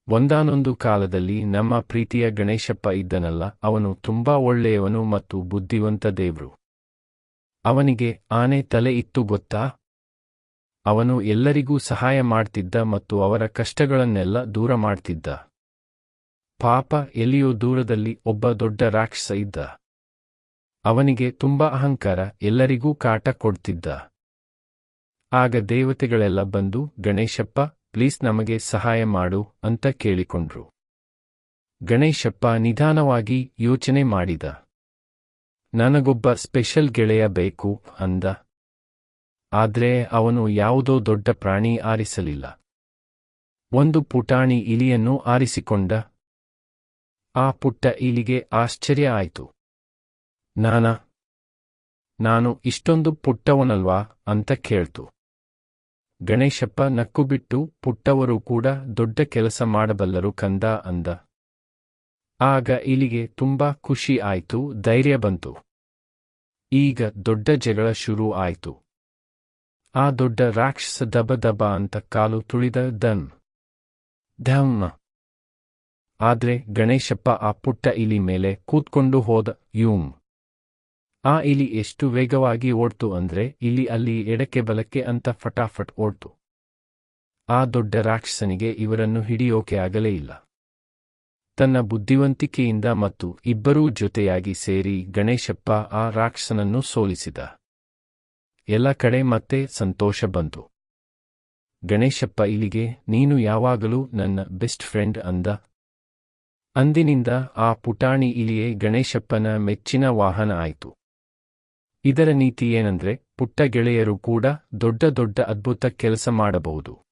ಒಂದಾನೊಂದು ಕಾಲದಲ್ಲಿ ನಮ್ಮ ಪ್ರೀತಿಯ ಗಣೇಶಪ್ಪ ಇದ್ದನಲ್ಲ, ಅವನು ತುಂಬಾ ಒಳ್ಳೆಯವನು ಮತ್ತು ಬುದ್ಧಿವಂತ ದೇವ್ರು. ಅವನಿಗೆ ಆನೆ ತಲೆ ಇತ್ತು ಗೊತ್ತಾ? ಅವನು ಎಲ್ಲರಿಗೂ ಸಹಾಯ ಮಾಡ್ತಿದ್ದ ಮತ್ತು ಅವರ ಕಷ್ಟಗಳನ್ನೆಲ್ಲ ದೂರ ಮಾಡ್ತಿದ್ದ. ಪಾಪ, ಎಲ್ಲಿಯೋ ದೂರದಲ್ಲಿ ಒಬ್ಬ ದೊಡ್ಡ ರಾಕ್ಷಸ ಇದ್ದ. ಅವನಿಗೆ ತುಂಬಾ ಅಹಂಕಾರ, ಎಲ್ಲರಿಗೂ ಕಾಟ ಕೊಡ್ತಿದ್ದ. ಆಗ ದೇವತೆಗಳೆಲ್ಲ ಬಂದು, ಗಣೇಶಪ್ಪ ಪ್ಲೀಸ್ ನಮಗೆ ಸಹಾಯ ಮಾಡು ಅಂತ ಕೇಳಿಕೊಂಡ್ರು. ಗಣೇಶಪ್ಪ ನಿಧಾನವಾಗಿ ಯೋಚನೆ ಮಾಡಿದ. ನನಗೊಬ್ಬ ಸ್ಪೆಷಲ್ ಗೆಳೆಯ ಬೇಕು ಅಂದ. ಆದ್ರೆ ಅವನು ಯಾವುದೋ ದೊಡ್ಡ ಪ್ರಾಣಿ ಆರಿಸಲಿಲ್ಲ. ಒಂದು ಪುಟಾಣಿ ಇಲಿಯನ್ನು ಆರಿಸಿಕೊಂಡ. ಆ ಪುಟ್ಟ ಇಲಿಗೆ ಆಶ್ಚರ್ಯ ಆಯ್ತು. ನಾನು ಇಷ್ಟೊಂದು ಪುಟ್ಟವನಲ್ವಾ ಅಂತ ಕೇಳ್ತು. ಗಣೇಶಪ್ಪ ನಕ್ಕುಬಿಟ್ಟು, ಪುಟ್ಟವರು ಕೂಡ ದೊಡ್ಡ ಕೆಲಸ ಮಾಡಬಲ್ಲರು ಕಂದ ಅಂದ. ಆಗ ಇಲಿಗೆ ತುಂಬಾ ಖುಷಿ ಆಯ್ತು, ಧೈರ್ಯ ಬಂತು. ಈಗ ದೊಡ್ಡ ಜಗಳ ಶುರು ಆಯ್ತು. ಆ ದೊಡ್ಡ ರಾಕ್ಷಸ ದಬ ದಬ ಅಂತ ಕಾಲು ತುಳಿದ. ಧಮ್. ಆದ್ರೆ ಗಣೇಶಪ್ಪ ಆ ಪುಟ್ಟ ಇಲಿ ಮೇಲೆ ಕೂತ್ಕೊಂಡು ಹೋದ. ಯೂಮ್. ಆ ಇಲಿ ಎಷ್ಟು ವೇಗವಾಗಿ ಓಡ್ತು ಅಂದ್ರೆ ಇಲಿ ಅಲ್ಲಿ ಎಡಕ್ಕೆ ಬಲಕ್ಕೆ ಅಂತ ಫಟಾಫಟ್ ಓಡ್ತು. ಆ ದೊಡ್ಡ ರಾಕ್ಷಸನಿಗೆ ಇವರನ್ನು ಹಿಡಿಯೋಕೆ ಆಗಲೇ ಇಲ್ಲ. ತನ್ನ ಬುದ್ಧಿವಂತಿಕೆಯಿಂದ ಮತ್ತು ಇಬ್ಬರೂ ಜೊತೆಯಾಗಿ ಸೇರಿ ಗಣೇಶಪ್ಪ ಆ ರಾಕ್ಷಸನನ್ನು ಸೋಲಿಸಿದ. ಎಲ್ಲ ಕಡೆ ಮತ್ತೆ ಸಂತೋಷ ಬಂತು. ಗಣೇಶಪ್ಪ ಇಲಿಗೆ, ನೀನು ಯಾವಾಗಲೂ ನನ್ನ ಬೆಸ್ಟ್ ಫ್ರೆಂಡ್ ಅಂದ. ಅಂದಿನಿಂದ ಆ ಪುಟಾಣಿ ಇಲಿಯೇ ಗಣೇಶಪ್ಪನ ಮೆಚ್ಚಿನ ವಾಹನ ಆಯಿತು. ಇದರ ನೀತಿ ಏನಂದ್ರೆ, ಪುಟ್ಟ ಗೆಳೆಯರು ಕೂಡ ದೊಡ್ಡ ದೊಡ್ಡ ಅದ್ಭುತ ಕೆಲಸ ಮಾಡಬಹುದು.